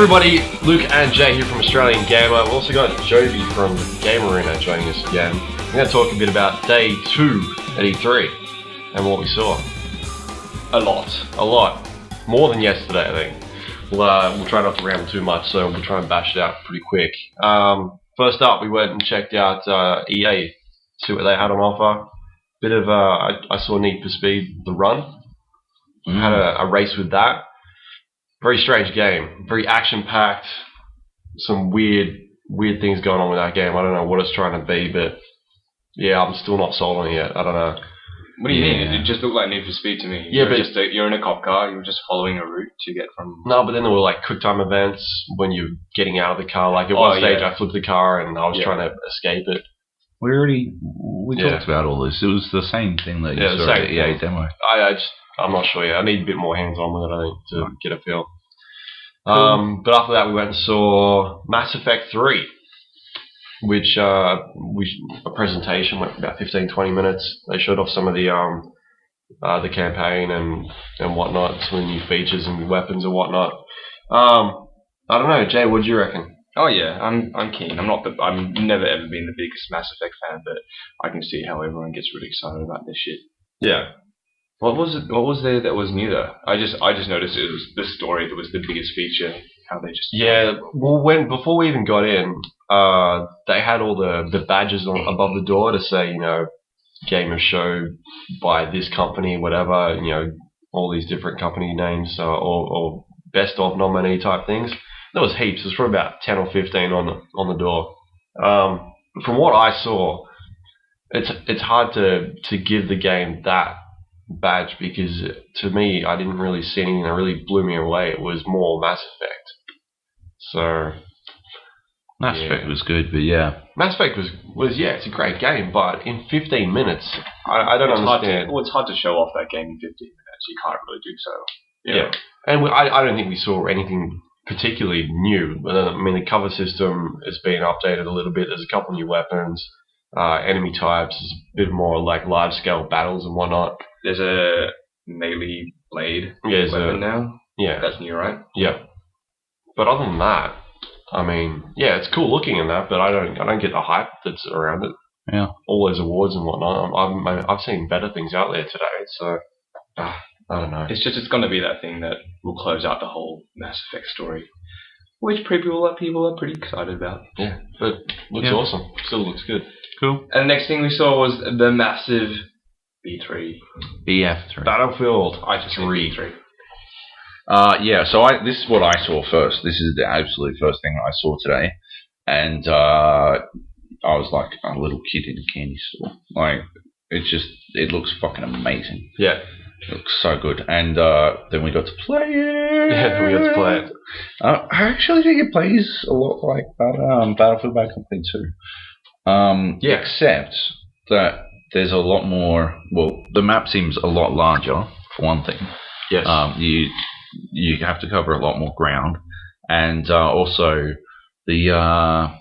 everybody, Luke and Jay here from Australian Gamer. We've also got Jovi from Game Arena joining us again. We're going to talk a bit about day 2 at E3 and what we saw. A lot. More than yesterday, I think. We'll try not to ramble too much, so we'll try and bash it out pretty quick. First up, we went and checked out EA, see what they had on offer. Bit of, I saw Need for Speed The Run. Had a race with that. Very strange game. Very action-packed. Some weird things going on with that game. I don't know what it's trying to be, but yeah, I'm still not sold on it yet. I don't know. What do you mean? It just looked like Need for Speed to me. Yeah, you're in a cop car. You're just following a route to get from. No, but then there were like quick time events when you're getting out of the car. Like at one stage, I flipped the car and I was trying to escape it. We talked about all this. It was the same thing that you saw at the EA demo. I'm not sure yet. I need a bit more hands-on with it, I think, to get a feel. But after that, we went and saw Mass Effect 3, which a presentation went for about 15-20 minutes. They showed off some of the campaign and whatnot, some of the new features and weapons and whatnot. I don't know, Jay, what do you reckon? Oh yeah, I'm keen. I've never ever been the biggest Mass Effect fan, but I can see how everyone gets really excited about this shit. Yeah. What was there that was new though? I just noticed it was the story that was the biggest feature. How they just well, before we even got in, they had all the badges above the door to say, Game of Show by this company, whatever, all these different company names, or best of nominee type things. There was heaps. There's probably about 10 or 15 on the door. From what I saw, it's hard to give the game that badge because to me, I didn't really see anything that really blew me away. It was more Mass Effect. So Mass Effect was good, but yeah. Mass Effect was it's a great game, but in 15 minutes, I don't understand. It's hard to show off that game in 15 minutes. You can't really do so. Yeah. And I don't think we saw anything particularly new. I mean, the cover system has been updated a little bit. There's a couple new weapons, enemy types, a bit more like large-scale battles and whatnot. There's a melee blade weapon now. Yeah. That's new, right? Yeah. But other than that, I mean, yeah, it's cool looking in that, but I don't get the hype that's around it. Yeah. All those awards and whatnot. I've seen better things out there today, so I don't know. It's going to be that thing that will close out the whole Mass Effect story, which people are pretty excited about. Yeah, but looks awesome. Still looks good. Cool. And the next thing we saw was the massive B3. BF3. Battlefield. I just read B3. So this is what I saw first. This is the absolute first thing I saw today, and I was like a little kid in a candy store. Like it looks fucking amazing. Yeah, it looks so good. And then we got to play it. Yeah, we got to play it. I actually think it plays a lot like Battlefield Bad Company 2. Except that there's a lot more. Well, the map seems a lot larger for one thing. Yes. You have to cover a lot more ground, and also the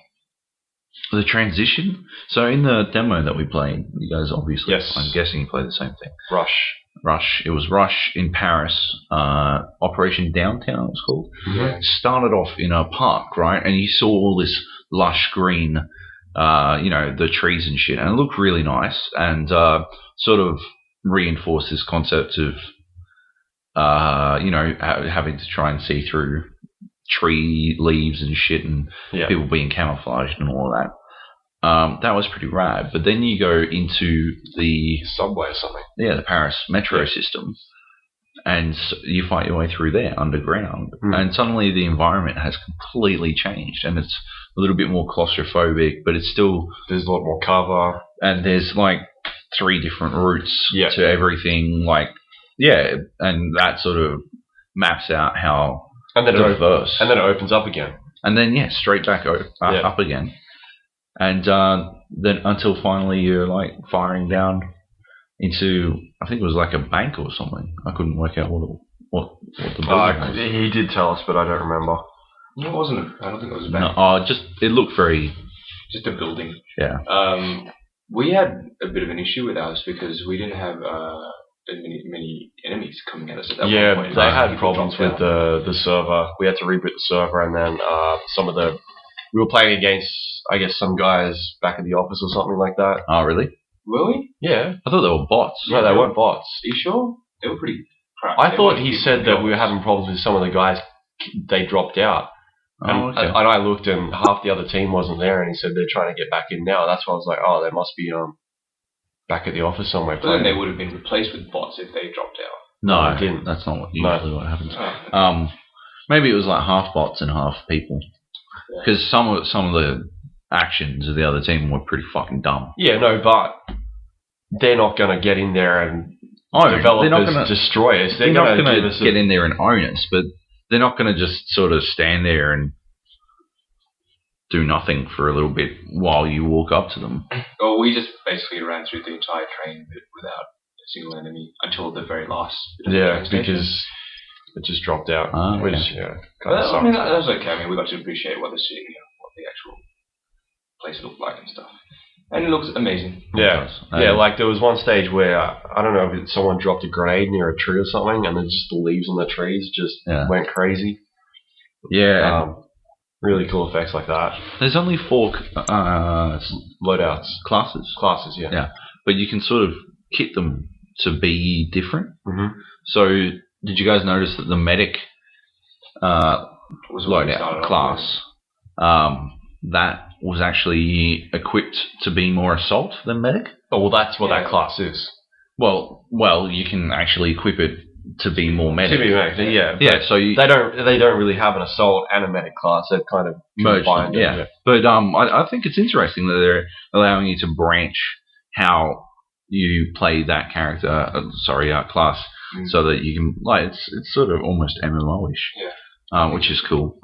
transition. So in the demo that we played, you guys obviously, I'm guessing you played the same thing. Rush. It was Rush in Paris. Operation Downtown it was called. Mm-hmm. Started off in a park, right, and you saw all this lush green, the trees and shit, and it looked really nice, and sort of reinforced this concept of having to try and see through tree leaves and shit and people being camouflaged and all of that. That was pretty rad. But then you go into the subway or something. Yeah, the Paris metro system, and you fight your way through there underground. And suddenly the environment has completely changed, and it's a little bit more claustrophobic, but it's still... There's a lot more cover. And there's like 3 different routes to everything, and that sort of maps out how diverse. And then it opens up again. And then, straight back up again. And then until finally you're like firing down into, I think it was like a bank or something. I couldn't work out what the building was. He did tell us, but I don't remember. No, it wasn't. I don't think it was a bank. No, it looked very... Just a building. Yeah. We had a bit of an issue with ours because we didn't have many enemies coming at us at that Yeah, one point. they had People problems dropped with out. the server. We had to reboot the server, and then we were playing against, I guess, some guys back at the office or something like that. Oh, really? Really? Yeah. I thought they were bots. No, they weren't bots. Are you sure? They were pretty crap. I They thought weren't he good said that we were jobs. having problems with some of the guys. They dropped out. Oh, And, okay. and I looked, and half the other team wasn't there, and he said they're trying to get back in now. That's why I was like, oh, they must be back at the office somewhere But then playing. they would have been replaced with bots if they dropped out. No, I didn't. That's not what No. usually what happens. Oh. Maybe it was like half bots and half people. Yeah. Because some of the actions of the other team were pretty fucking dumb. Yeah, no, but they're not going to get in there and Oh, developers they're not going to. destroy us. They're They're not going to going give us to get in there and own us, but they're not going to just sort of stand there and do nothing for a little bit while you walk up to them. Well, we just basically ran through the entire train without a single enemy until the very last. bit of the Yeah, train station. because it just dropped out, Ah, which yeah. kind of I sucked. mean, that was okay. I mean, we got to appreciate what the city, what the actual place looked like and stuff. And it looks amazing. Yeah, Okay. yeah. Like there was one stage where I don't know if someone dropped a grenade near a tree or something, and then just the leaves on the trees just Yeah. went crazy. Yeah, and Really cool effects like that. there's only 4 Loadouts, classes, classes, yeah. Yeah. but you can sort of kit them to be different. Mm-hmm. So, did you guys notice that the medic Was what we started loadout off class, that was actually equipped to be more assault than medic? Oh well, that's what Yeah. that class is. Well, you can actually equip it to be more medic. To be made, yeah. Yeah, so you They don't really have an assault and a medic class. They've kind of merge them, combined it, yeah. But I think it's interesting that they're allowing you to branch how you play that character, class, so that you can it's sort of almost MMO-ish, which is cool.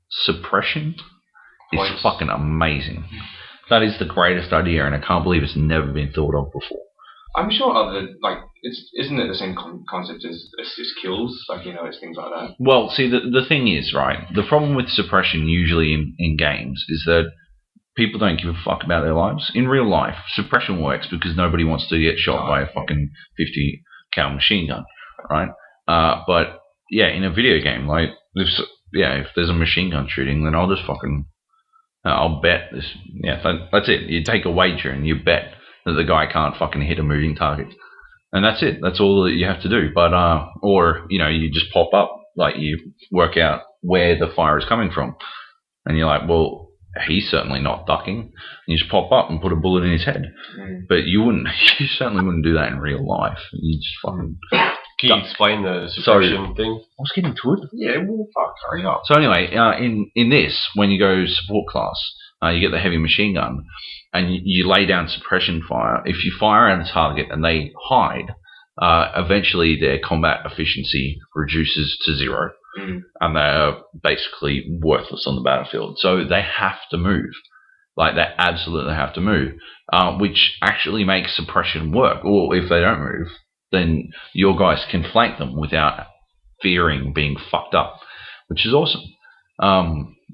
Suppression is Points. fucking amazing. That is the greatest idea, and I can't believe it's never been thought of before. I'm sure isn't it the same concept as assist kills? It's things like that. Well, see, the thing is, right, the problem with suppression usually in games is that people don't give a fuck about their lives. In real life, suppression works because nobody wants to get shot by a fucking 50 cal machine gun, right? But, yeah, in a video game, if there's a machine gun shooting, then I'll just fucking... I'll bet this... Yeah, that's it. You take a wager and you bet that the guy can't fucking hit a moving target. And that's it. That's all that you have to do. But, you just pop up. You work out where the fire is coming from. And you're like, well, he's certainly not ducking. And you just pop up and put a bullet in his head. But you certainly wouldn't do that in real life. You just fucking... Can you explain the suppression thing? I was getting to it. Yeah, well, fuck, hurry up. So anyway, in this, when you go support class, you get the heavy machine gun, and you lay down suppression fire. If you fire at a target and they hide, eventually their combat efficiency reduces to 0, and they're basically worthless on the battlefield. So they have to move. They absolutely have to move, which actually makes suppression work. Or if they don't move, then your guys can flank them without fearing being fucked up, which is awesome.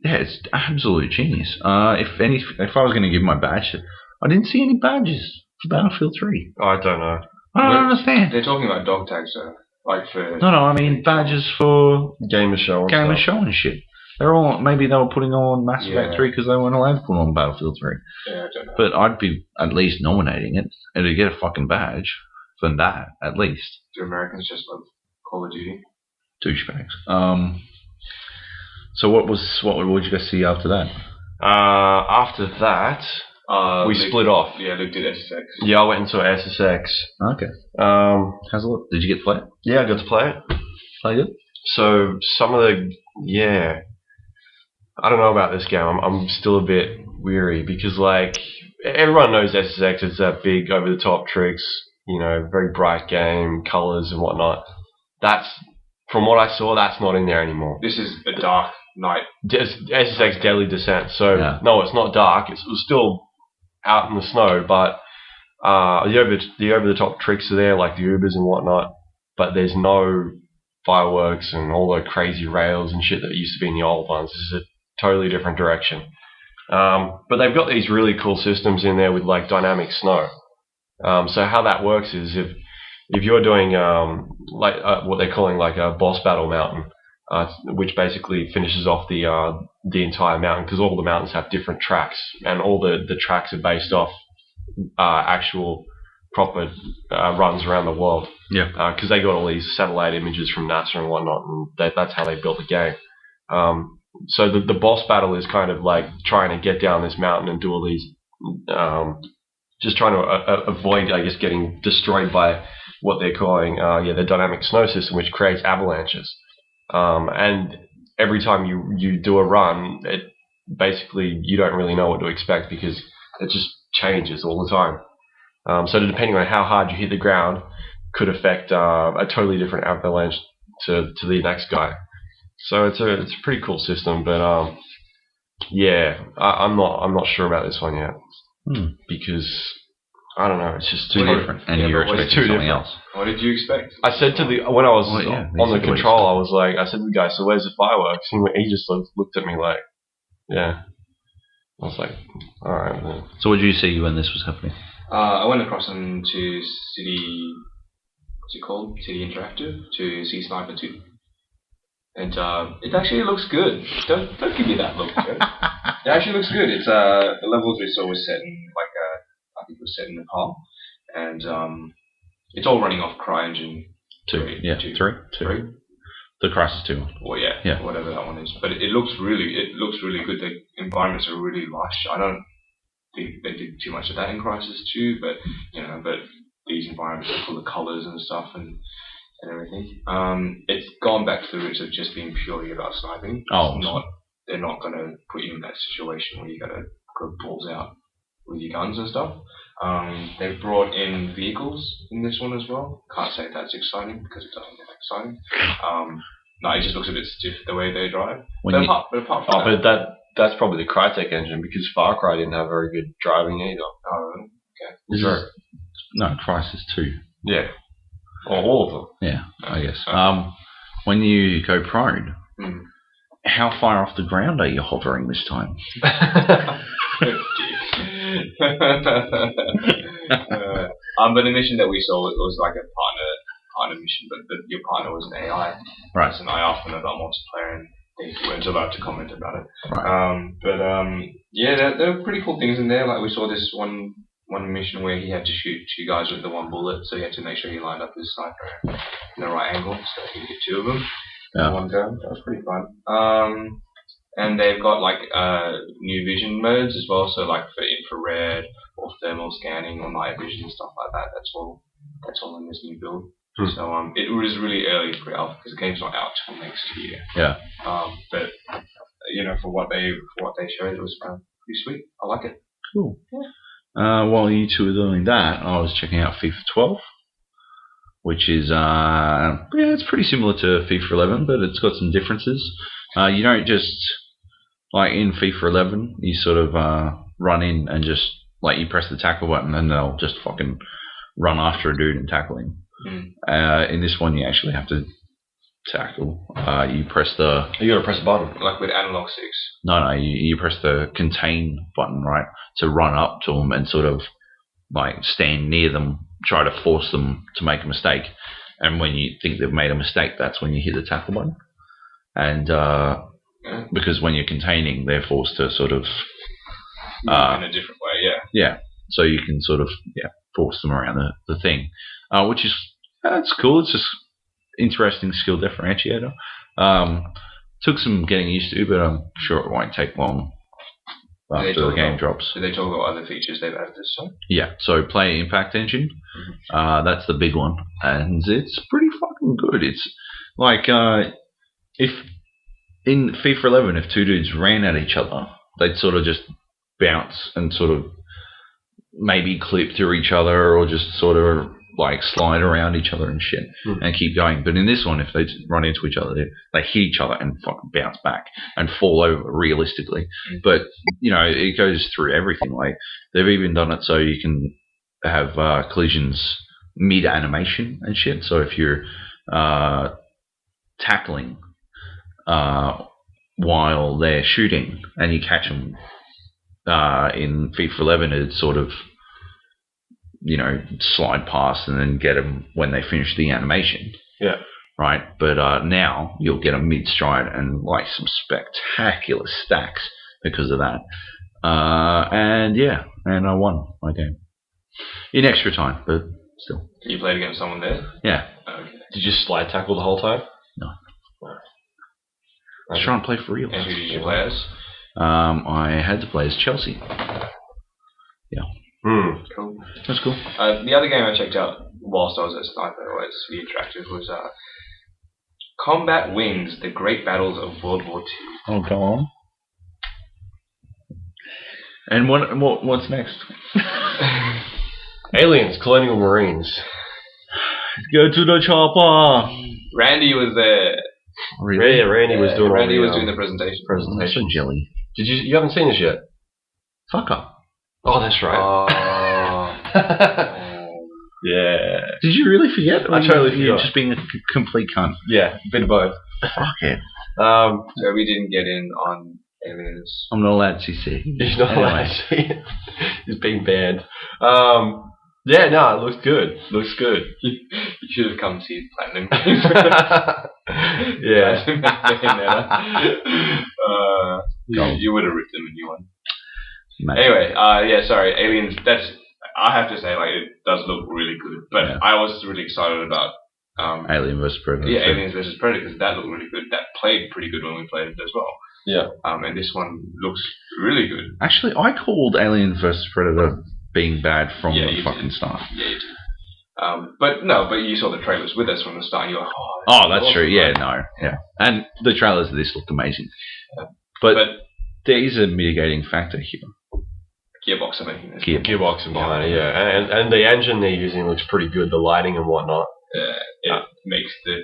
It's absolute genius. If I was going to give my badge, I didn't see any badges for Battlefield 3. I don't know. I don't understand. They're talking about dog tags, though. For... No, I mean badges for Gamer show and Gamer stuff. Show and shit. Maybe they were putting on Mass Effect 3 because they weren't allowed to put on Battlefield 3. Yeah, I don't know. But I'd be at least nominating it, and to get a fucking badge for that, at least. Do Americans just love Call of Duty? Douchebags. So what did you guys see after that? After that, we split off. Yeah, Luke did SSX. Yeah, I went into SSX. Okay. How's it look? Did you get to play it? Yeah, I got to play it. Play good? So some of I don't know about this game. I'm still a bit weary because everyone knows SSX. It's that big over the top tricks, very bright game, colors and whatnot. That's from what I saw. That's not in there anymore. This is a Dark Knight. SSX Deadly Descent. So Yeah. no, it's not dark. It was still out in the snow, but the over the top tricks are there, like the Ubers and whatnot. But there's no fireworks and all the crazy rails and shit that used to be in the old ones. This is a totally different direction. But they've got these really cool systems in there with dynamic snow. So how that works is if you're doing what they're calling like a boss battle mountain, which basically finishes off the entire mountain, because all the mountains have different tracks, and all the tracks are based off actual proper runs around the world. Yeah. Because they got all these satellite images from NASA and whatnot, and that's how they built the game. So the boss battle is kind of like trying to get down this mountain and do all these, just trying to avoid, I guess, getting destroyed by what they're calling the dynamic snow system, which creates avalanches. And every time you do a run, it basically you don't really know what to expect because it just changes all the time. So depending on how hard you hit the ground, could affect a totally different avalanche to the next guy. So it's a pretty cool system, but I'm not sure about this one yet because I don't know, it's just too different, and you're expecting something else. What did you expect? I said when I was on the control, I said to the guy, so where's the fireworks? He just looked at me like, yeah. I was like, all right. Then. So what did you see when this was happening? I went across to City, what's it called? City Interactive to see Sniper 2. And it actually looks good. Don't give me that look, Joe. It actually looks good. It's the levels we saw was set in I think it was set in Nepal, and it's all running off CryEngine 2. Three. The Crysis 2 one. Well, yeah, whatever that one is. But it looks really good. The environments are really lush. I don't think they did too much of that in Crysis 2, but these environments are full of colours and stuff and everything. It's gone back to the roots of just being purely about sniping. They're not going to put you in that situation where you got to go balls out with your guns and stuff. They've brought in vehicles in this one as well. Can't say that's exciting because it doesn't look exciting. No, it just looks a bit stiff the way they drive. Apart from that's probably the Crytek engine because Far Cry didn't have very good driving either. Oh, really? Okay. No, Crysis 2. Yeah. All of them. Yeah, I guess. When you go prone, how far off the ground are you hovering this time? But the mission that we saw was like a partner mission, but your partner was an AI. Right. And I asked them about multiplayer, and they weren't allowed to comment about it. Right. There are pretty cool things in there. Like we saw this one mission where he had to shoot 2 guys with the 1 bullet, so he had to make sure he lined up his sniper in the right angle, so he could hit 2 of them in one go. That was pretty fun. And they've got like new vision modes as well, so like for infrared or thermal scanning or night vision and stuff like that. That's all in this new build. So it was really early pre-alpha because the game's not out till next year. Yeah. But for what they showed, it was pretty sweet. I like it. Cool. While you two were doing that, I was checking out FIFA 12, which is it's pretty similar to FIFA 11, but it's got some differences. You don't just like in FIFA 11, you sort of run in and just like you press the tackle button and they'll just fucking run after a dude and tackle him. In this one, you actually have to tackle. You press the. You gotta press a button, like with analog sticks. No, you press the contain button, right, to run up to them and sort of like stand near them, try to force them to make a mistake. And when you think they've made a mistake, that's when you hit the tackle button. And because when you're containing, they're forced to sort of in a different way, yeah. So you can sort of force them around the thing, which is that's cool. It's just interesting skill differentiator. Took some getting used to, but I'm sure it won't take long after the game drops. Do they talk about other features they've added this time? Yeah, so player impact engine. That's the big one, and it's pretty fucking good. It's like if in FIFA 11, if 2 dudes ran at each other, they'd sort of just bounce and sort of maybe clip through each other or just sort of like slide around each other and shit and keep going. But in this one, if they run into each other, they hit each other and fucking bounce back and fall over realistically. But, it goes through everything. Like they've even done it so you can have collisions mid-animation and shit. So if you're tackling while they're shooting and you catch them in FIFA 11, it sort of slide past and then get them when they finish the animation. Yeah. Right, but now you'll get a mid-stride and like some spectacular stacks because of that. And I won my game in extra time, but still. You played against someone there? Yeah. Okay. Did you slide tackle the whole time? No. I was trying to play for real. And who did you play as? I had to play as Chelsea. Yeah. Cool. That's cool. The other game I checked out whilst I was at Sniper, was the interactive, was Combat Wings: The Great Battles of World War II. Oh, go on. And what's next? Aliens, Colonial Marines. Go to the chopper. Randy was there. Really? Yeah, Randy was doing Randy all was the, doing the presentation. That's so jelly. Did you haven't seen this yet? Fuck up. Oh, that's right. Yeah. Did you really forget? I totally You're forgot. just being a complete cunt. Yeah, bit of both. Fuck it. So we didn't get in on Aliens. I'm not allowed to see. He's not allowed to see it. He's being banned. Yeah, no, it looks good. Looks good. You should have come see Platinum. Yeah. You would have ripped them a new one. Mate. Anyway, sorry, Aliens. I have to say, like, it does look really good. But Yeah. I was really excited about Alien vs Predator. Yeah, Aliens vs Predator, because that looked really good. That played pretty good when we played it as well. Yeah. And this one looks really good. Actually, I called Alien vs Predator being bad from Yeah, the you fucking did. start. Yeah, you did. But you saw the trailers with us from the start. And you were like, Oh, that's awesome, true. Yeah, right? no, yeah. And the trailers of this looked amazing. Yeah. But But there is a mitigating factor here. Gearbox are making this. Gearbox and behind it, yeah. And the engine they're using looks pretty good, the lighting and whatnot. It makes the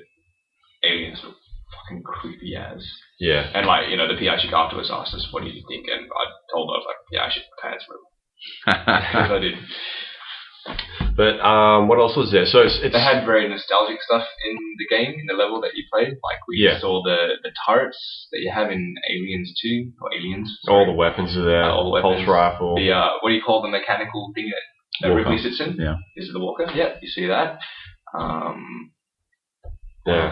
aliens look fucking creepy as. Yeah. And the PI chick afterwards asked us, "What do you think?" And I told her, I was like, "Yeah, I should pants move." Because I did. But what else was there? So it's They had very nostalgic stuff in the game, in the level that you played. Like we saw the turrets that you have in Aliens 2 or Aliens. all the weapons are there. All the weapons. Pulse rifle. The what do you call the mechanical thing that Walker. Ripley sits in? Yeah. Is it the Walker? Yeah, you see that. Yeah.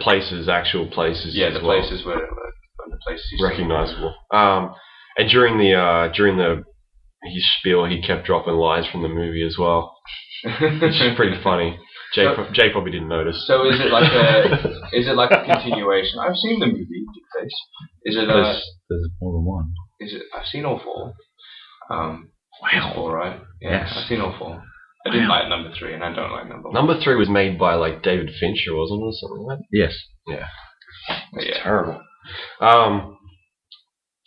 Places, actual places. Yeah, as the well. places where the places you see. Recognizable. And during his spiel, he kept dropping lines from the movie as well, which is pretty funny. Jay probably didn't notice. So is it like a continuation? I've seen the movie, Dick Face. Is it There's more than one. I've seen all four. Wow. Four, right? Yeah, Yes. I've seen all four. I didn't like number 3, and I don't like number 1. Number 3 was made by David Fincher, wasn't it, or something like that? Yes. Yeah. But yeah. Terrible.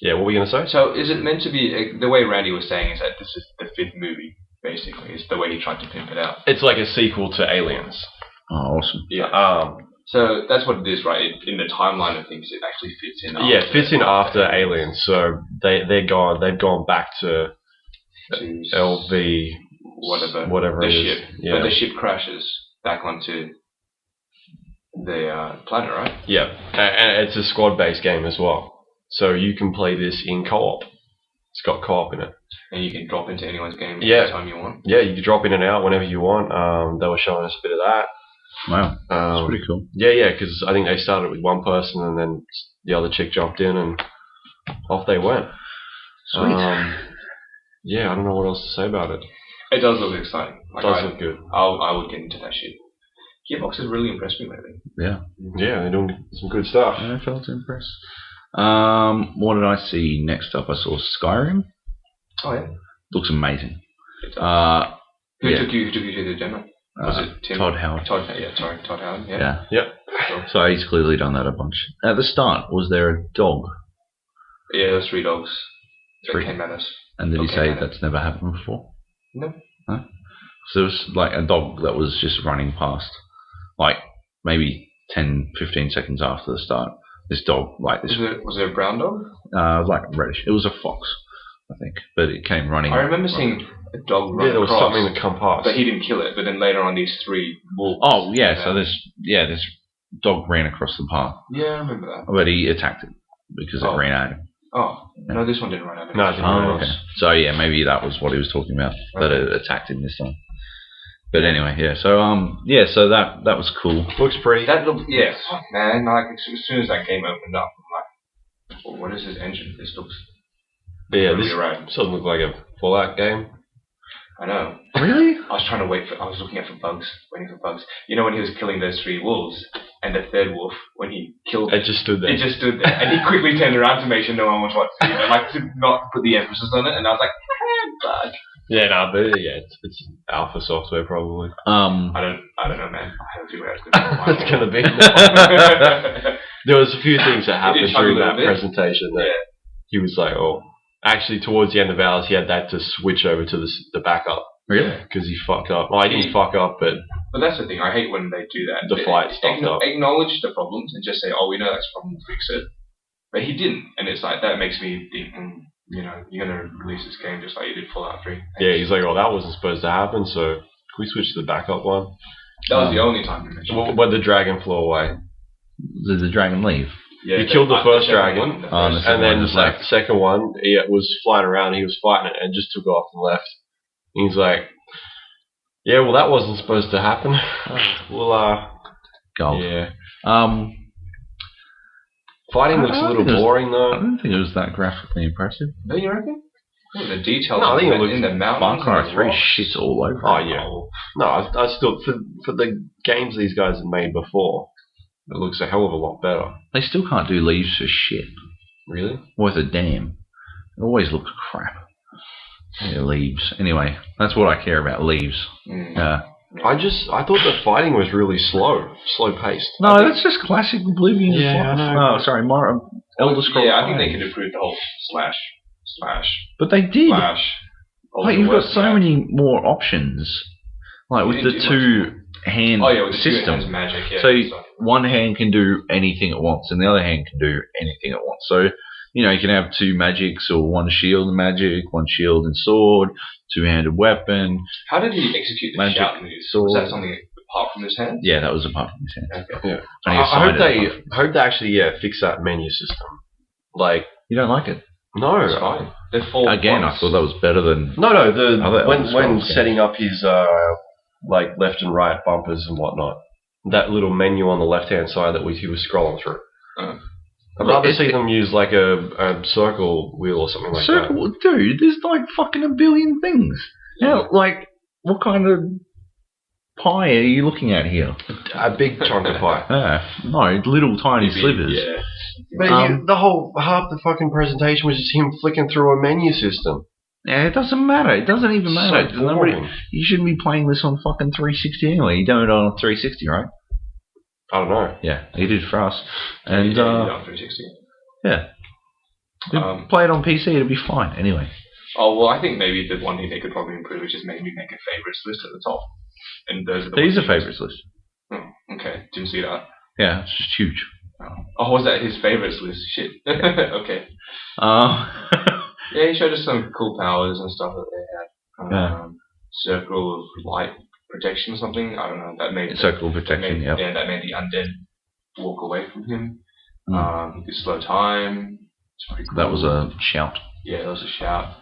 Yeah, what were you gonna say? So is it meant to be the way Randy was saying is that this is the 5th movie, basically? Is the way he tried to pimp it out? It's like a sequel to Aliens. Oh, awesome. Yeah. So that's what it is, right? In the timeline of things, it actually fits in. Yeah, it fits in after Aliens. So they've gone back to LV whatever the it ship. is. Yeah. But the ship crashes back onto the planet, right? Yeah, and it's a squad-based game as well. So you can play this in co-op. It's got co-op in it. And you can drop into anyone's game anytime you want. Yeah, you can drop in and out whenever you want. They were showing us a bit of that. Wow. That's pretty cool. Yeah, because I think they started with one person and then the other chick jumped in and off they went. Sweet. Yeah, I don't know what else to say about it. It does look exciting. It does look good. I would get into that shit. Gearbox has really impressed me lately. Yeah. Yeah, they're doing some good stuff. I felt impressed. What did I see next up? I saw Skyrim. Oh yeah. Looks amazing. It does. Who yeah. took you to the demo? Was it Tim? Todd Howard. Todd Howard. Yeah. Yeah. Yep. Sure. So he's clearly done that a bunch. At the start, was there a dog? Yeah, there's 3 dogs. 3. That came at us. And did he Okay, say man. that's never happened before? No. Huh? So it was like a dog that was just running past, like maybe 10, 15 seconds after the start. This dog, like this, Was it a brown dog? like reddish. It was a fox, I think, but it came running. I remember seeing a dog run There was across, something that come past. but he didn't kill it. But then later on, these 3 wolves. Oh yeah, so this dog ran across the path, Yeah, I remember that. but he attacked it because it ran at him. Oh, no, this one didn't run out of it. No, it didn't. Oh, okay. So yeah, maybe that was what he was talking about. That it attacked him this time. But anyway, yeah. So so that was cool. Looks pretty. That looked, yeah, fuck man. Like as soon as that game opened up, I'm like, well, what is this engine? This looks. But yeah, really this rad. doesn't look like a Fallout game. I know. Really? I was trying to I was looking out for bugs, waiting for bugs. You know when he was killing those 3 wolves, and the third wolf, when he killed It just stood there. it just stood there, and he quickly turned around to make sure no one was watching. And like to not put the emphasis on it, and I was like, bug. Yeah, no, but yeah, it's alpha software probably. I don't know, man. I haven't figured out It's gonna be. There was a few things that happened during that presentation that he was like, oh. Actually, towards the end of ours, he had that to switch over to the backup. Really? Because he fucked up. Well, he didn't fuck up, but that's the thing. I hate when they do that. The fight stopped up. Acknowledge the problems and just say, oh, we know that's a problem, fix it. But he didn't. And it's like, that makes me think, you know, you're going to release this game just like you did Fallout 3. Yeah, he's like, oh, that wasn't supposed to happen, so can we switch to the backup one? That was the only time you mentioned it. When the dragon flew away. Did the dragon leave? Yeah, you killed the first dragon, and then the second one, he was flying around, he was fighting it, and just took off and left. And he's like, yeah, well, that wasn't supposed to happen. Gold. Yeah. Fighting looks a little boring, though. I don't think it was that graphically impressive. Don't you reckon? The details I think it looks in the mountains. Far Cry 3 shits all over. Oh, yeah. No, I still, for the games these guys have made before, it looks a hell of a lot better. They still can't do leaves for shit. Really? Worth a damn. It always looks crap. Yeah, leaves. Anyway, that's what I care about, leaves. I thought the fighting was really slow paced. No, that's just classic Oblivion. Yeah, I know. Oh, sorry, Elder Scrolls. Yeah, I think they could improve the whole slash. But they did. Slash. Like, you've got so many more options. Like with the two-hand system. Magic, yeah, so one hand can do anything at once, and the other hand can do anything at once. So, you know, you can have 2 magics, or 1 shield and magic, 1 shield and sword, 2-handed weapon. How did he execute the shout move? Was that something apart from his hand? Yeah, that was apart from his hand. Okay. Yeah. I hope they actually fix that menu system. Like, you don't like it? No, it's fine. Again, I thought that was better than when setting up his like left and right bumpers and whatnot. That little menu on the left hand side that he was scrolling through. I'd rather see them use like a circle wheel or something like that. Dude, there's like fucking a billion things. Now, like, what kind of pie are you looking at here? A big chunk of pie. No, little tiny slivers. Yeah. But half the fucking presentation was just him flicking through a menu system. Yeah, it doesn't matter. It doesn't even matter. So you shouldn't be playing this on fucking 360 anyway. You don't it on 360, right? I don't know. Yeah, he did for us. And did on 360. Yeah. Play it on PC, it'll be fine anyway. Oh, well, I think maybe the one thing they could probably improve is just maybe make a favourites list at the top. And those are the There's a favourites list. Oh, okay. Didn't see that. Yeah, it's just huge. Oh, was that his favourites list? Shit. Okay. Yeah, he showed us some cool powers and stuff that they had. Circle of light protection or something. I don't know. That made circle of protection. Yeah, that made the undead walk away from him. He could slow time. It's pretty cool. That was a shout. Yeah, that was a shout.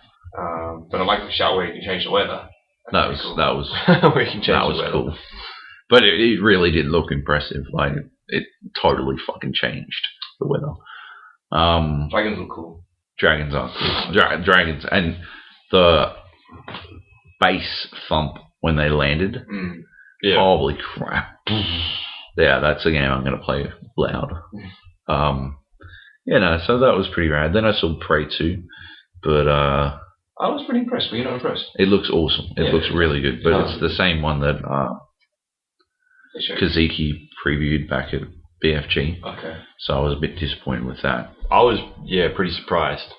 But I like the shout where you can change the weather. That was where you can change the weather. Cool. But it really did look impressive. Like it totally fucking changed the weather. Dragons look cool. Dragons are cool. Dragons and the bass thump when they landed. Yeah. Holy crap. Yeah, that's a game I'm going to play loud. So that was pretty rad. Then I saw Prey 2, but I was pretty impressed. Were you not impressed? It looks awesome. It looks really good, but it's the same one that Kaziki previewed back at BFG. Okay. So I was a bit disappointed with that. I was pretty surprised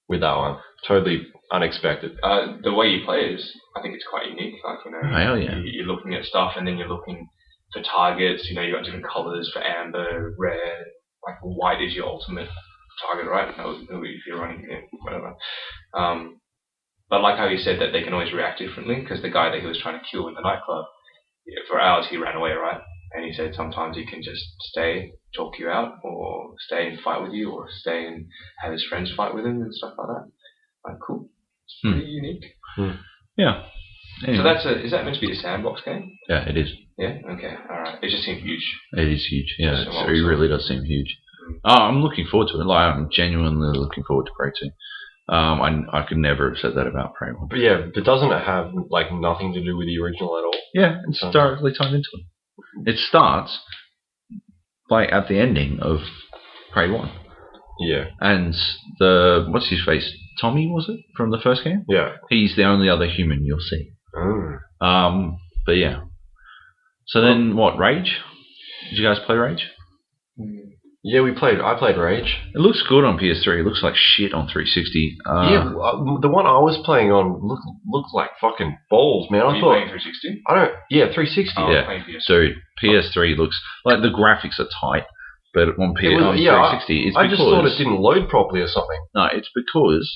with that one. Totally unexpected. The way you play is, I think it's quite unique. Like, you know, hell yeah. You're looking at stuff and then you're looking for targets. You know, you got different colors for amber, red. Like white is your ultimate target, right? If you're running, whatever. But I like how he said that they can always react differently, because the guy that he was trying to kill in the nightclub, for hours he ran away, right? And he said sometimes he can just stay, talk you out, or stay and fight with you, or stay and have his friends fight with him and stuff like that. Like, cool. It's pretty unique. Yeah. Anyway. So is that meant to be a sandbox game? Yeah, it is. Yeah. Okay. All right. It just seemed huge. It is huge. Yeah, So it really does seem huge. I'm looking forward to it. Like, I'm genuinely looking forward to Prey 2. I could never have said that about Prey 1. But yeah, but doesn't it have like nothing to do with the original at all? Yeah, it's directly tied into it. It starts like at the ending of Prey 1. Yeah. And what's his face? Tommy, was it? From the first game? Yeah. He's the only other human you'll see. Oh. But yeah. So then what, Rage? Did you guys play Rage? Yeah, I played Rage. It looks good on PS3. It looks like shit on 360. The one I was playing on looked like fucking balls, man. Are you playing 360? 360. Oh, Yeah. I'm playing PS3. So PS3 looks like the graphics are tight, but on 360 it's I because just thought it didn't load properly or something. no, it's because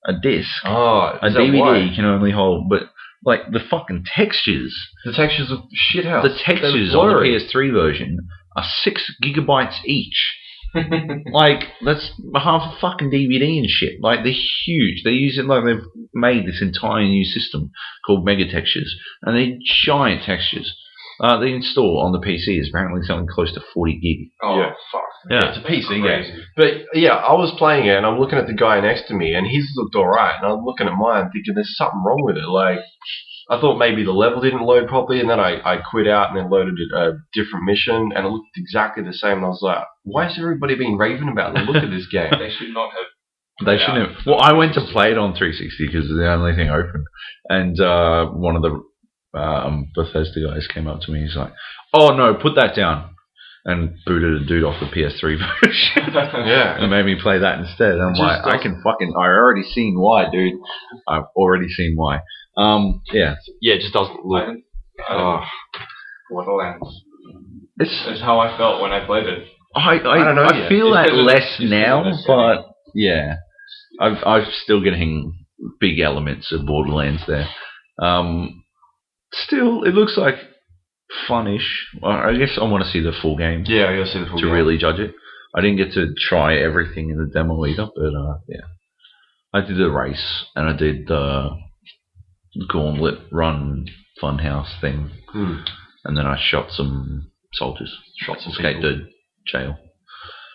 a disc, Oh, a is that DVD why? can only hold, but like the fucking textures, The textures of shithouse. the textures on the PS3 version are 6 gigabytes each. Like that's half a fucking DVD and shit. Like they're huge. They're using they've made this entire new system called Mega Textures, and they're giant textures. They install on the PC is apparently something close to 40 gig. Oh, Yeah. fuck. Yeah. It's a PC Crazy. game. But yeah, I was playing it and I'm looking at the guy next to me and his looked alright, and I'm looking at mine thinking there's something wrong with it. Like, I thought maybe the level didn't load properly, and then I quit out and then loaded a different mission, and it looked exactly the same. And I was like, why has everybody been raving about the look of this game? They should not have. They shouldn't have. Well, I went to play it on 360 because it's the only thing open. And one of the Bethesda guys came up to me. He's like, "Oh no, put that down," and booted a dude off the PS3 version. Yeah. And made me play that instead. And I'm like, I already seen why, dude. I've already seen why. Yeah. Yeah, it just doesn't look. Oh. Borderlands. It's. That's how I felt when I played it. I don't know I yet. feel It's that because of- less it's now, because of the but yeah, I'm still getting big elements of Borderlands there. Still, it looks like funnish. Well, I guess I want to see the full game Yeah, I gotta see the full to game. really judge it. I didn't get to try everything in the demo either, but yeah, I did the race and I did the gauntlet run funhouse thing, and then I shot some soldiers. Shot some escaped people. the jail.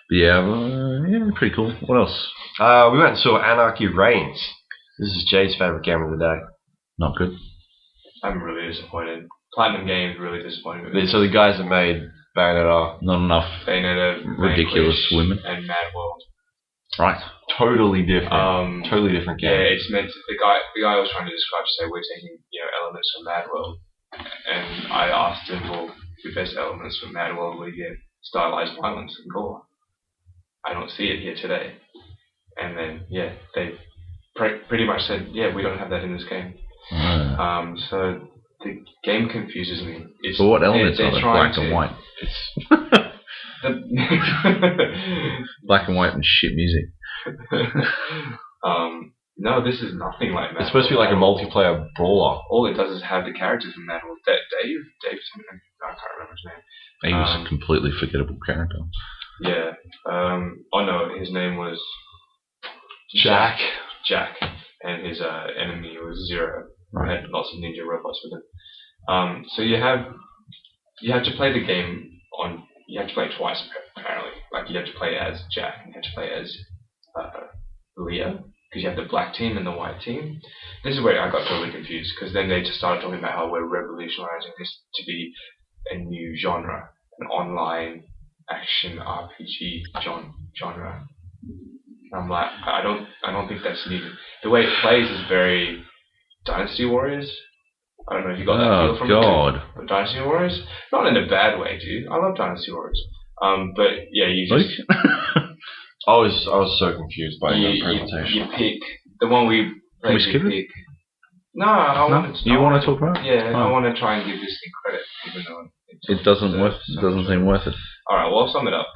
But yeah, pretty cool. What else? We went and saw Anarchy Reigns. This is Jay's favourite game of the day. Not good. I'm really disappointed. Platinum Games really disappointed with me. So the guys that made Bayonetta, Not enough. Bayonetta, Ridiculous Vanquish, women. and Mad World. Right. totally different. Totally different Yeah, game. it's meant to, the guy was trying to describe to say we're taking elements from Mad World, and I asked him, well, the best elements from Mad World were stylized violence and gore. I don't see it here today. And then they pretty much said, we don't have that in this game. So the game confuses me. It's, But what elements they're are there? trying Black and to- white. Black and white and shit music. No, this is nothing like Mad It's supposed to be like a multiplayer brawler. All it does is have the characters from Mad World. Dave something, I can't remember his name. He was a completely forgettable character. Yeah. Oh no, his name was Jack. Jack, and his enemy was Zero. Right. Had lots of ninja robots with him. So you have to play the game on. You have to play it twice apparently. Like you have to play as Jack and you have to play as Leah, because you have the black team and the white team. This is where I got totally confused, because then they just started talking about how we're revolutionizing this to be a new genre, an online action RPG genre. I'm like, I don't think that's needed. The way it plays is very Dynasty Warriors. I don't know if you got that feel from God. Dynasty Warriors. Not in a bad way, dude. I love Dynasty Warriors. But yeah, you just I was so confused by that presentation. you pick the one we played. Can we skip it? No, I want to. You want to talk about it? Yeah, Oh. I want to try and give this thing credit, even though It doesn't seem worth it. All right, well, I'll sum it up.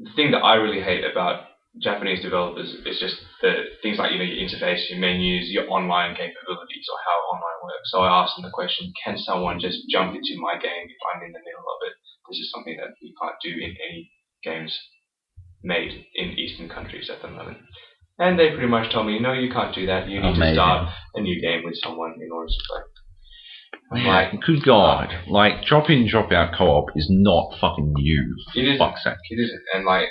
The thing that I really hate about Japanese developers is just the things like your interface, your menus, your online capabilities, or how online works. So I asked them the question: can someone just jump into my game if I'm in the middle of it? This is something that you can't do in any games made in Eastern countries at the moment. And they pretty much told me, no, you can't do that. You need to start a new game with someone in order to play. I'm like, good God. Like, drop in, drop out co-op is not fucking new. It isn't. Fuck's sake. It isn't. And like,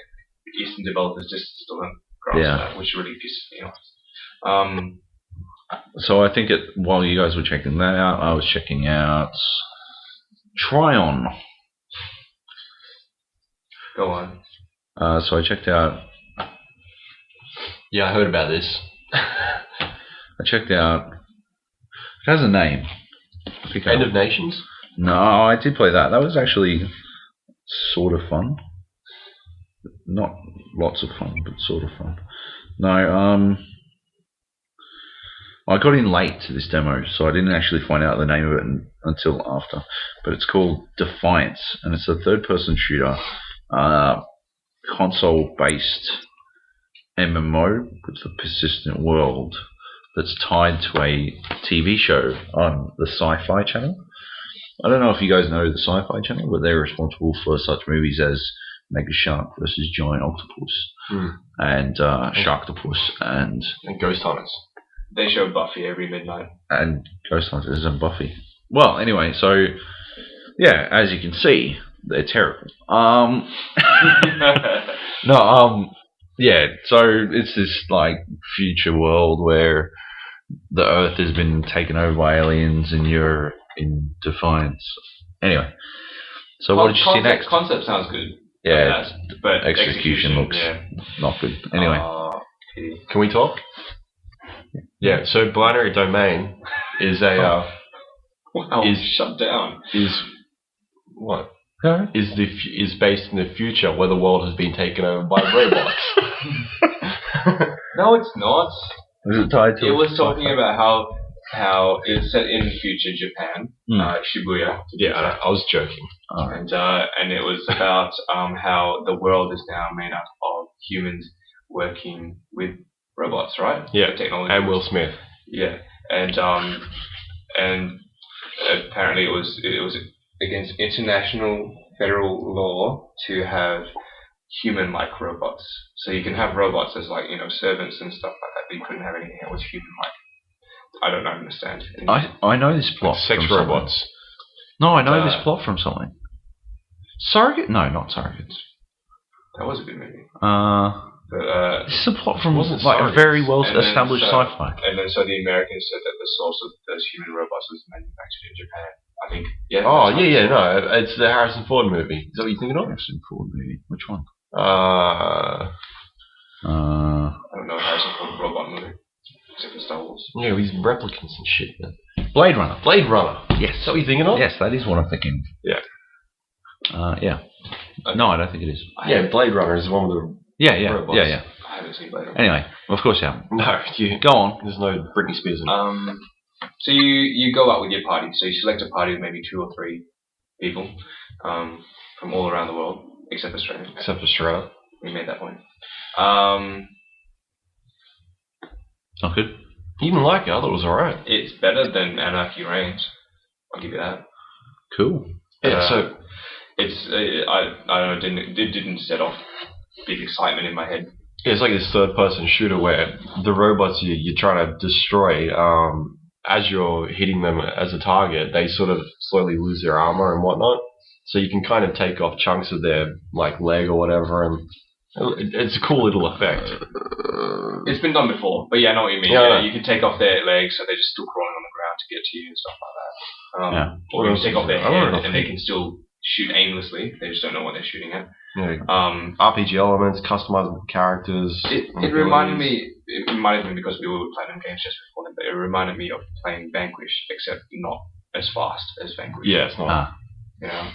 Eastern developers just still don't grasp that, which really pisses me off. So I think while you guys were checking that out, I was checking out Tryon. Go on. So I checked out. Yeah, I heard about this. I checked out. It has a name. End of Nations? No, I did play that. That was actually sort of fun. Not lots of fun, but sort of fun. No, I got in late to this demo, so I didn't actually find out the name of it until after. But it's called Defiance, and it's a third-person shooter, console-based MMO with a persistent world that's tied to a TV show on the Sci-Fi Channel. I don't know if you guys know the Sci-Fi Channel, but they're responsible for such movies as Mega Shark vs. Giant Octopus and Sharktopus and Ghost Hunters. They show Buffy every midnight. And Ghost Hunters and Buffy. Well, anyway, so yeah, as you can see, they're terrible. Yeah, so it's this like future world where the Earth has been taken over by aliens and you're in Defiance. Anyway, so what did you see next? Concept sounds good. Yeah, but execution looks not good. Anyway, can we talk? Yeah. So Binary Domain is a shut down. Is what? Is based in the future where the world has been taken over by robots. No, it's not. Was it tied to? It was talking about how it's set in future Japan, Shibuya. Yeah, I was joking. And it was about how the world is now made up of humans working with robots, right? Yeah, technology. And Will Smith. Yeah, and apparently it was against international federal law to have human-like robots. So you can have robots as like servants and stuff like that, but you couldn't have anything that was human-like. I don't understand. I know this plot. Like sex robots. Something. No, I know this plot from something. Surrogate? No, not Surrogates. That was a good movie. This is a plot from like a very well-established sci-fi. And then so the Americans said that the source of those human robots was manufactured in Japan. I think. Yeah. Oh yeah, no, it's the Harrison Ford movie. Is that what you're thinking of? Harrison Ford movie. Which one? I don't know. Harrison Ford robot movie. Except for Star Wars. Yeah, he's replicants and shit. Man. Blade Runner. Blade Runner. Yes. Is that what you're thinking of? Yes, that is what I'm thinking. Yeah. Yeah. Okay. No, I don't think it is. Yeah, Blade Runner is the one with the robots. Yeah. I haven't seen Blade Runner. Anyway, of course you haven't. No, you go on. There's no Britney Spears in it. So you go out with your party. So you select a party of maybe 2 or 3 people from all around the world, except Australia. Except Australia. We made that point. Not good. You didn't like it. I thought it was alright. It's better than Anarchy Reigns. I'll give you that. Cool. Yeah. So it's I don't know. It didn't set off big excitement in my head. Yeah, it's like this third-person shooter where the robots you're trying to destroy, as you're hitting them as a target, they sort of slowly lose their armor and whatnot. So you can kind of take off chunks of their like leg or whatever, and it's a cool little effect. It's been done before, but yeah, I know what you mean. Yeah, you can take off their legs, so they're just still crawling on the ground to get to you and stuff like that. Or you can take off their head, and they can still shoot aimlessly. They just don't know what they're shooting at. Yeah. RPG elements, customizable characters. It reminded me. It might have been because we were playing games just before them, but it reminded me of playing Vanquish, except not as fast as Vanquish. Yeah, it's not.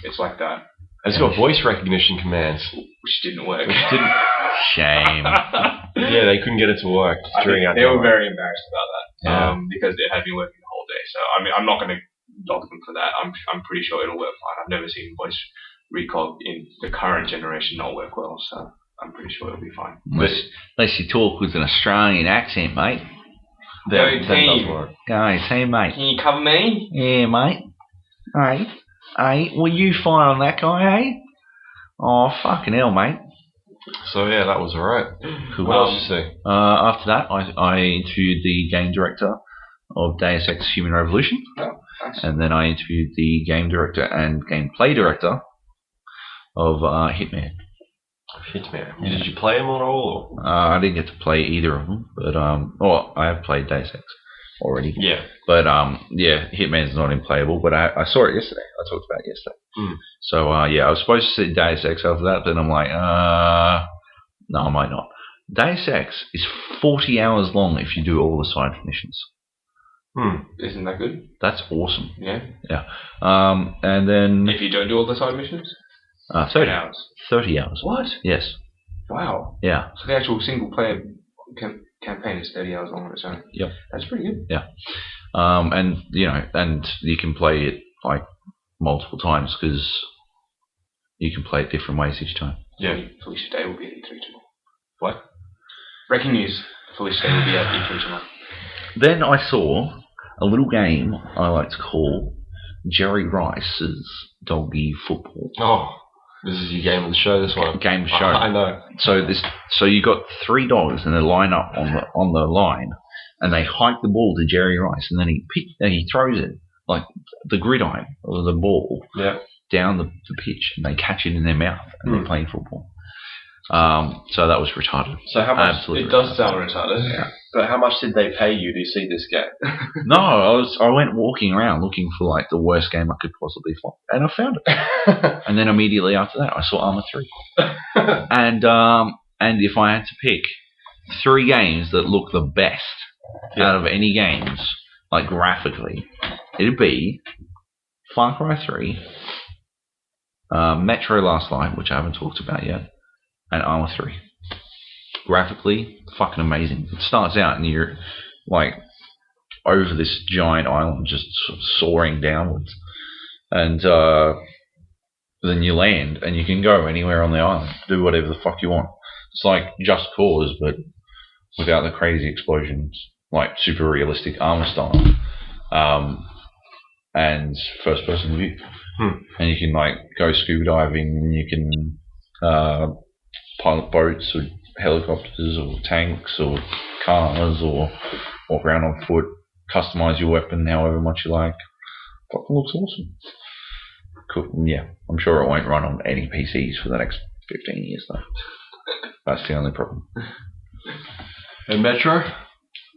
It's like that. It's got voice recognition commands, which didn't work. Shame. Yeah, they couldn't get it to work during our They were very embarrassed about that because it had been working the whole day. So I mean, I'm not going to dog them for that. I'm pretty sure it'll work fine. I've never seen voice recall in the current generation not work well, so I'm pretty sure it'll be fine. Unless you talk with an Australian accent, mate. That does work. Go team, mate. Can you cover me? Yeah, mate. Hey, will you fire on that guy, eh? Oh, fucking hell, mate. So yeah, that was alright. Cool. What else did you see? After that, I interviewed the game director of Deus Ex Human Revolution, Nice. and then I interviewed the game director and gameplay director of Hitman. Hitman. Did you play them at all? I didn't get to play either of them, but I have played Deus Ex already. Yeah. But yeah, Hitman's not unplayable. But I saw it yesterday. I talked about it yesterday. Mm. So yeah, I was supposed to see Deus Ex after that. Then I'm like, no, I might not. Deus Ex is 40 hours long if you do all the side missions. Isn't that good? That's awesome. Yeah. Yeah. And then If you don't do all the side missions, 30 hours. 30 hours. What? Yes. Wow. Yeah. So the actual single player campaign is 30 hours long on its own. Yep. That's pretty good. And and you can play it like multiple times because you can play it different ways each time. Yeah. Felicia Day will be at E3 tomorrow. What? Breaking news. Felicia Day will be at E3 tomorrow. Then I saw a little game I like to call Jerry Rice's Doggy Football. Oh, this is your game of the show. This one. Game show. I know. So you got 3 dogs and they line up on the line, and they hike the ball to Jerry Rice, and then he throws it like the gridiron or the ball down the pitch, and they catch it in their mouth, and they're playing football. So that was retarded. So how much? Absolutely It does sound retarded. Yeah. But how much did they pay you to see this game? No, I went walking around looking for like the worst game I could possibly find, and I found it. And then immediately after that, I saw Arma 3. And if I had to pick 3 games that look the best out of any games, like graphically, it'd be Far Cry 3, Metro Last Light, which I haven't talked about yet, and Arma 3. Graphically, fucking amazing. It starts out and you're like over this giant island just sort of soaring downwards, and then you land and you can go anywhere on the island, do whatever the fuck you want. It's like Just Cause, but without the crazy explosions, like super realistic Arma style, and first person view. And you can like go scuba diving, and you can pilot boats or helicopters or tanks or cars, or walk around on foot, customize your weapon however much you like. Fucking looks awesome. Cool. Yeah, I'm sure it won't run on any PCs for the next 15 years though. That's the only problem. And Metro?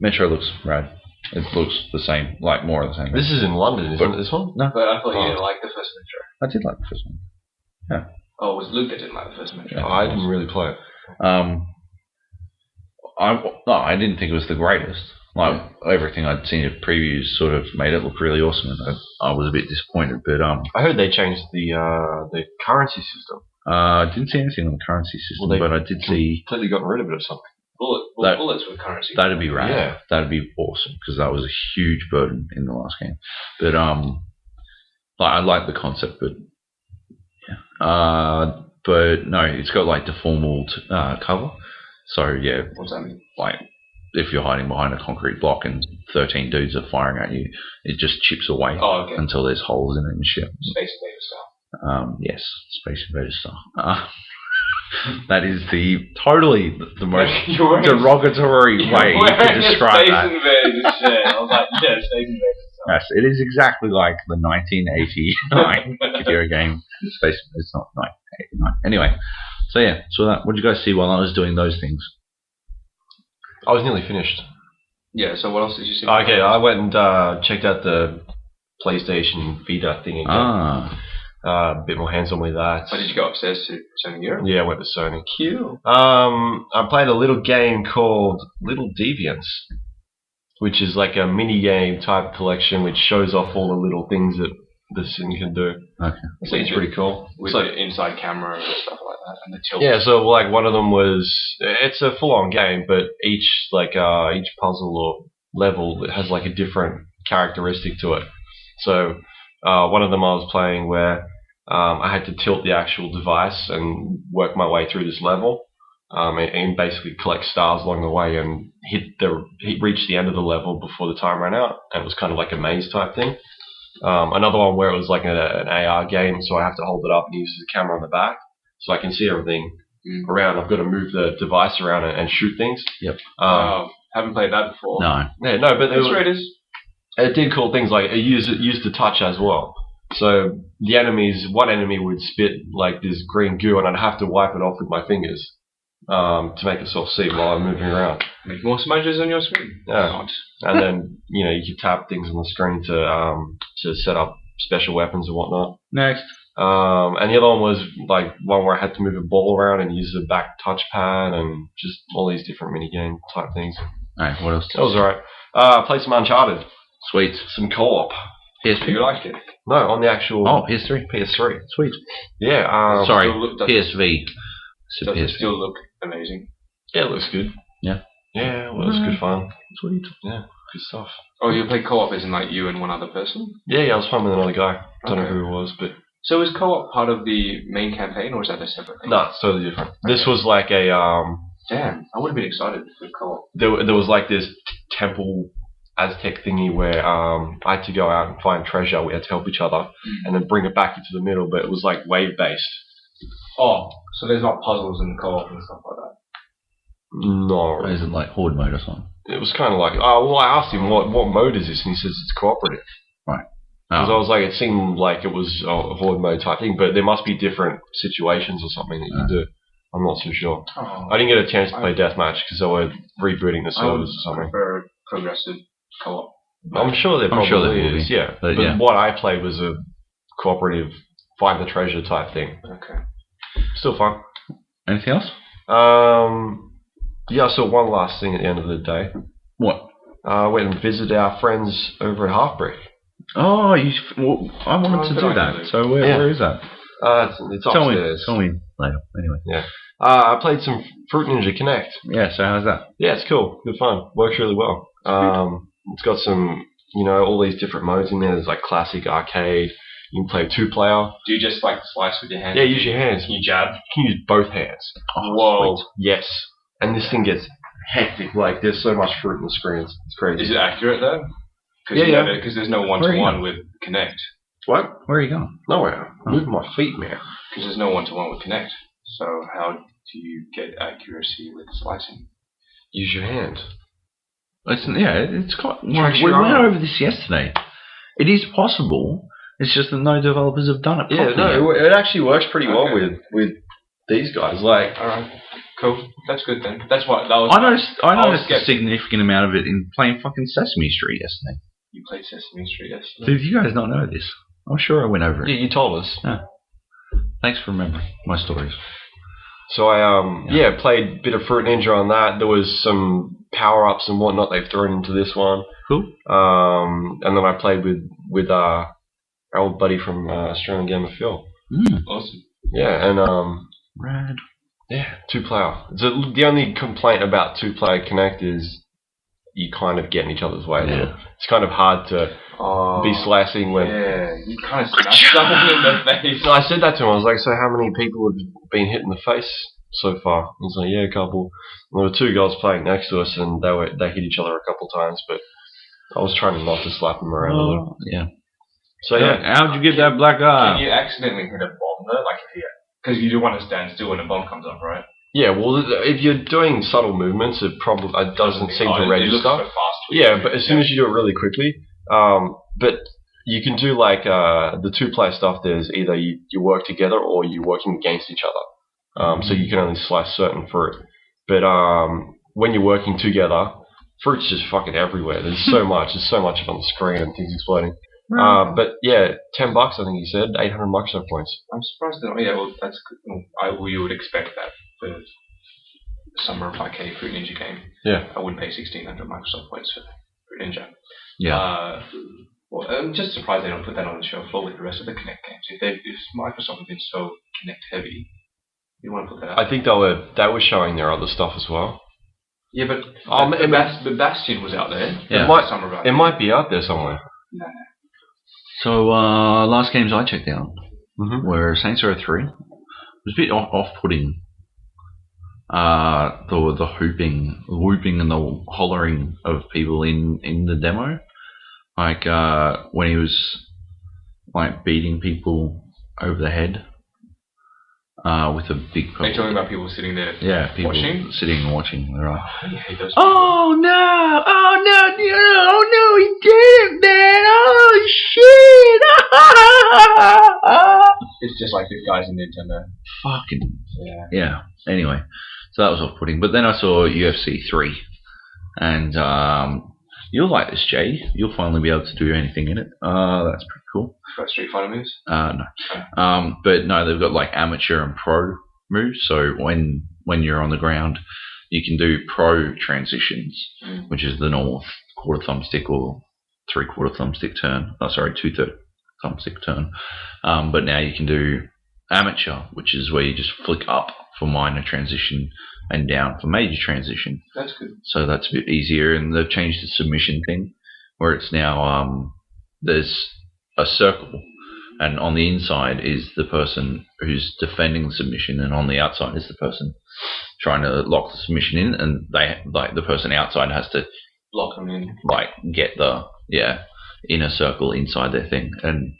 Metro looks rad. It looks the same, like more of the same. This is in London, isn't it, this one? No. But I thought you didn't like the first Metro. I did like the first one. Oh, it was Luke that didn't like the first Metro. Yeah. Oh, I didn't really play it. I didn't think it was the greatest. Like everything I'd seen at previews sort of made it look really awesome, and I was a bit disappointed. But I heard they changed the currency system. I didn't see anything on the currency system, Well, but I did see Completely gotten rid of it or something. Bullets with currency. that'd be rad. Yeah. That'd be awesome because that was a huge burden in the last game. But I like the concept, but yeah. But no, it's got like deformed cover. So yeah, What's that mean? like if you're hiding behind a concrete block and 13 dudes are firing at you, it just chips away Oh, okay. until there's holes in it and shit. Space Invader style. Yes, Space Invader style. That is totally the most You're wearing derogatory way You're to wearing a describe Space that. Invader shirt. I was like, yeah, Space Invader style. Yes, it is exactly like the 1989 video game Space. It's not 1989. Anyway, so yeah, so that. What did you guys see while I was doing those things? I was nearly finished. Yeah, so what else did you see? Okay, I went and checked out the PlayStation Vita thing again. A bit more hands-on with that. Or did you go upstairs to Sony Europe? Yeah, I went to Sony. Cute. I played a little game called Little Deviants, which is like a mini game type collection which shows off all the little things that the Sim can do. Okay. So it's pretty cool. With So- the inside camera and stuff like that, and the tilt. yeah, so like one of them was, it's a full-on game, but each puzzle or level has like a different characteristic to it. So one of them I was playing where I had to tilt the actual device and work my way through this level, and basically collect stars along the way and reach the end of the level before the time ran out. And it was kind of like a maze type thing. Another one where it was like an AR game, so I have to hold it up and use the camera on the back so I can see everything around. I've got to move the device around and shoot things. Yep. Haven't played that before. No. Yeah, no, but It it did cool things like it used the touch as well. So one enemy would spit like this green goo, and I'd have to wipe it off with my fingers to make it sort of see while I'm moving around. Make more smudges on your screen. Yeah. And then you could tap things on the screen to set up special weapons and whatnot. Next. And the other one was like one where I had to move a ball around and use the back touchpad and just all these different mini game type things. Alright, what else? That was alright. I played some Uncharted. Sweet. Some co-op. PSP. You liked it? No, on the actual PS3. PS3. Sweet. Yeah. Sorry, does PSV. Does it still look amazing? Yeah, it looks good. Yeah. Yeah, well, it was good fun. Sweet. Yeah, good stuff. Oh, you play co-op as in like you and one other person? Yeah, I was playing with another guy. Don't know Okay. who it was, but So is co-op part of the main campaign, or is that a separate thing? no, it's totally different. This was like a Damn, I would have been excited for co-op. there was like this temple Aztec thingy where I had to go out and find treasure. We had to help each other and then bring it back into the middle, but it was like wave based. Oh, so there's not puzzles in co-op and stuff like that. No, Is it like Horde mode or something? it was kind of like I asked him what mode is this, and he says it's cooperative. Because I was like, it seemed like it was a horde mode type thing, but there must be different situations or something that you do. I'm not too sure. Oh, I didn't get a chance to play deathmatch because they were rebooting the I would servers or something. prefer progressive co-op. I'm sure there I'm probably sure there will is, be. yeah. But But yeah. what I played was a cooperative find the treasure type thing. Okay. Still fun. Anything else? Yeah, I saw one last thing at the end of the day. What? I went and visited our friends over at Halfbrick. Oh, I wanted to good do idea, that. Luke. So Yeah. where is that? It's Tell upstairs. me later. Anyway. I played some Fruit Ninja Connect. Yeah. So how's that? Yeah, it's cool. Good fun. Works really well. It's got some, all these different modes in there. There's like classic arcade. You can play 2-player. Do you just like slice with your hands? Yeah, use your hands. Can you jab? You can use both hands. Oh, Whoa. sweet. Yes. And this thing gets hectic. Like, there's so much fruit in the screens. It's crazy. Is it accurate though? Yeah. Because there's no Where are you one-to-one going? with Connect. What? Where are you going? Nowhere. Oh. Moving my feet, man. Because there's no one-to-one with Connect. So how do you get accuracy with slicing? Use your hand. It's got. Trash We your went arm. over this yesterday. It is possible. It's just that no developers have done it Yeah, properly. no, it actually works pretty well Okay. with these guys. Like, Alright. Cool. That's good then. That's what that was. I noticed was a skeptical. significant amount of it in playing fucking Sesame Street yesterday. You played Sesame Street yesterday. Did you guys not know this? I'm sure I went over it. you told us. Thanks for remembering my stories. So I played a bit of Fruit Ninja on that. There was some power-ups and whatnot they've thrown into this one. Cool. And then I played with our old buddy from Australian Gamer Phil. Awesome. Yeah, and Rad. yeah, 2-player. The only complaint about 2-player Connect is you kind of get in each other's way. Yeah. It's kind of hard to be slicing when. Yeah, you kind of smashed someone in the face. No, I said that to him. I was like, so how many people have been hit in the face so far? He was like, yeah, a couple. And there were 2 girls playing next to us, and they hit each other a couple times, but I was trying not to slap them around a little. Yeah. So yeah, How'd you get that black eye? Can you accidentally hit a bomb though? Like because you do want to stand still when a bomb comes up, right? yeah. Well, if you're doing subtle movements, it probably doesn't seem to It looks register. so fast. Yeah, but as soon as you do it really quickly, but you can do like the 2-player stuff. There's either you work together or you're working against each other. So you can only slice certain fruit. But when you're working together, fruit's just fucking everywhere. There's so much. There's so much on the screen and things exploding. But yeah, $10 I think he said, 800 Microsoft points. I'm surprised that. Yeah, well, that's good. You would expect that for the Summer of Arcade Fruit Ninja game. Yeah. I wouldn't pay 1,600 Microsoft points for Fruit Ninja. Yeah. Well, I'm just surprised they don't put that on the show floor with the rest of the Kinect games. If Microsoft had been so Kinect heavy, you want to put that out. I think they were showing their other stuff as well. Yeah, but the Bastion was out there. Yeah. Summer of Arcade. It might be out there somewhere. No. So last games I checked out Mm-hmm. were Saints Row 3. It was a bit off-putting. The whooping and the hollering of people in the demo. Like when he was like beating people over the head. with a big Are you talking about people sitting there? Yeah, people watching? sitting and watching. They're like, I hate those people. oh no, he did it, man! Oh shit! It's just like these guys in Nintendo. Fucking Yeah. yeah. Anyway, so that was off-putting. But then I saw UFC 3, and you'll like this, Jay. You'll finally be able to do anything in it. That's pretty cool. Got Street Fighter moves? No. But no, they've got like amateur and pro moves. So when you're on the ground, you can do pro transitions, which is the normal quarter thumbstick or 3/4 thumbstick turn. Oh, sorry, 2/3 thumbstick turn. But now you can do amateur, which is where you just flick up for minor transition and down for major transition. That's good. So that's a bit easier. And they've changed the submission thing, where it's now there's a circle, and on the inside is the person who's defending the submission, and on the outside is the person trying to lock the submission in, and they like the person outside has to Lock them in. like get the inner circle inside their thing, and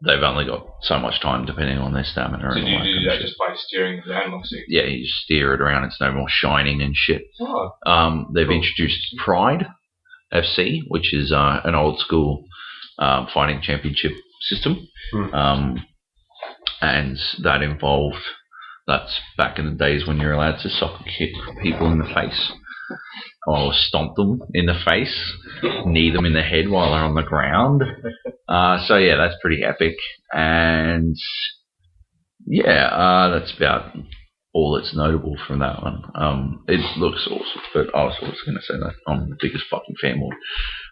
they've only got so much time depending on their stamina. So and do all you that do kind of that shit. just by steering the analog stick? Yeah, you just steer it around. It's no more shining and shit. Oh. They've Cool. introduced Pride FC, which is an old school fighting championship system. And that involved, that's back in the days when you're allowed to soccer kick people in the face, or stomp them in the face, knee them in the head while they're on the ground. So yeah, that's pretty epic. And yeah, that's about all that's notable from that one. It looks awesome, but I was always going to say that I'm the biggest fucking fanboy.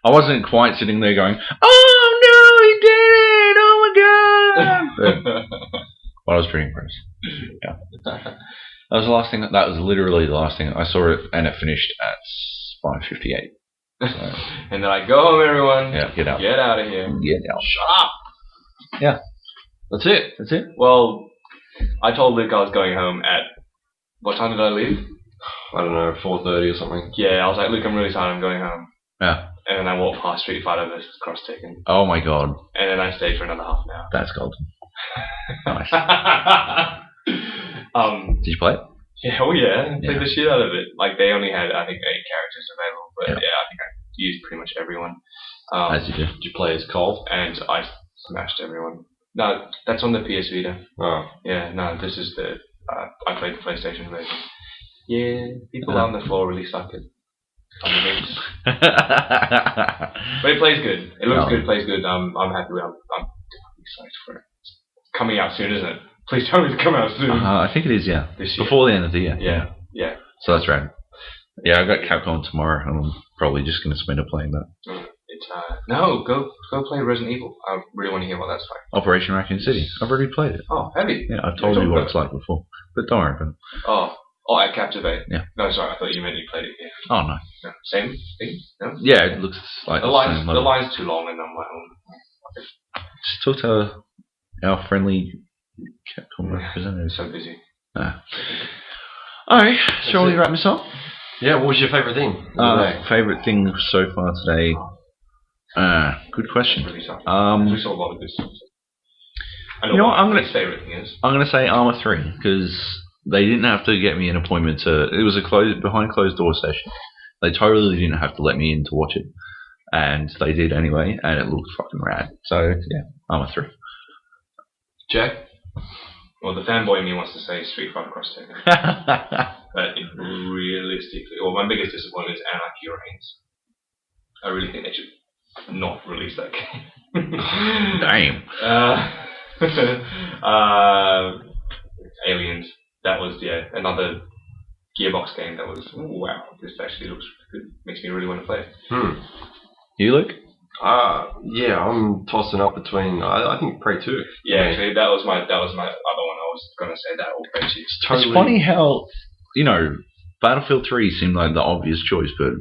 I wasn't quite sitting there going, oh no, he did it! Oh my god! But I was pretty impressed. Yeah, that was the last thing. That was literally the last thing. I saw it, and it finished at 5:58. So, And they're like, go home, everyone. yeah, get out. Get out of here. Get out. Shut up. Yeah, That's it. that's it. Well, I told Luke I was going home at... What time did I leave? I don't know, 4:30 or something. Yeah, I was like, Luke, I'm really tired. I'm going home. Yeah. And then I walked past Street Fighter vs. Cross Tekken. Oh my god, And then I stayed for another half an hour. that's golden. Nice. Did Did you play it? Yeah, oh yeah, played Yeah. the shit out of it. Like they only had, I think, 8 characters available, but Yeah. yeah, I think I used pretty much everyone. As you do. Did you play as Cole? And I smashed everyone. No, that's on the PS Vita. Oh. Yeah, no, this is the. I played the PlayStation version. Yeah, people Yeah. on the floor really suck it. But it plays good. It looks No. good. Plays good. I'm happy with it. I'm excited for it. It's coming out soon, isn't it? Please tell me to come out soon. I think it is, yeah. This year. Before the end of the year. Yeah, yeah. So that's right. Yeah, I got Capcom tomorrow, and I'm probably just going to spend it playing that. It's no, go play Resident Evil. I really want to hear what that's like. Operation Raccoon City. I've already played it. Oh, have you? Yeah, I've told you what it's like before. But don't worry about it. Oh, at Captivate. Yeah. No, sorry, I thought you meant you played it here. Oh, no. No, same thing. No. Yeah, it looks like The the line's same the level. line's too long, and I'm like, Just talk to our friendly Capcom representative. so busy. Alright, shall we wrap this up? Yeah, what was your favourite thing? Favourite thing so far today? Good question. Really sorry. Um, We saw a lot of this. I know You know what, what I'm my gonna- least favorite thing is. I'm going to say Arma 3, because they didn't have to get me an appointment to... It was a behind closed door session. They totally didn't have to let me in to watch it. And they did anyway, and it looked fucking rad. So, yeah, Arma 3. Jack? Well, the fanboy in me wants to say Street Fighter Cross Tekken, but realistically, my biggest disappointment is Anarchy Reigns. I really think they should not release that game. Damn. Aliens. That was another Gearbox game that was wow. This actually looks good. Makes me really want to play it. You, Luke? Yeah, I'm tossing up between, I think Prey 2. Yeah, actually, that was my other one. I was gonna say that or Prey 2. It's funny how, Battlefield 3 seemed like the obvious choice, but...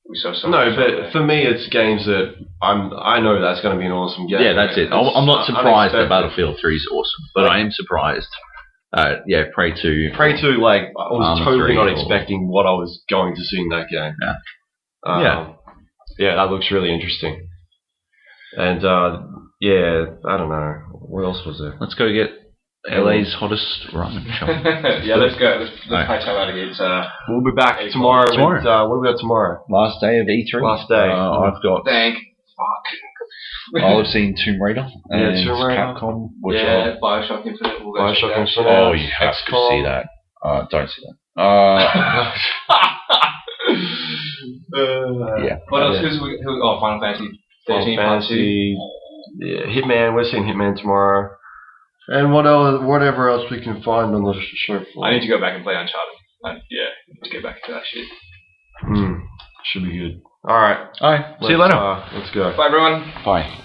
We saw No, but for me, it's games that I know that's going to be an awesome game. Yeah, that's it. It's I'm not surprised that unexpected. Battlefield 3 is awesome, but I am surprised. Prey 2. Prey 2, like, I was Arma totally 3 not or- expecting what I was going to see in that game. Yeah. Yeah, that looks really interesting. And, I don't know. What else was there? Let's go get LA's hottest ramen shop. Yeah, let's go. Let's Alright. play time out again. We'll be back tomorrow. Tomorrow. With, what do we got tomorrow? Last day of E3. Last day. I've got. Thank fuck. I'll have seen Tomb Raider and Tomb Raider. Capcom. Which Yeah, Bioshock Infinite. We'll go Bioshock check Infinite. oh, you have to XCOM. see that. Don't see that. Yeah. What else? Yeah. Oh, Final Fantasy 13 Part 2. Fantasy. Yeah, Hitman. We're seeing Hitman tomorrow. And whatever else we can find on the show floor. I need to go back and play Uncharted. Yeah, let's get back into that shit. Should be good. All right. Alright, see you later. Let's go. Bye, everyone. Bye.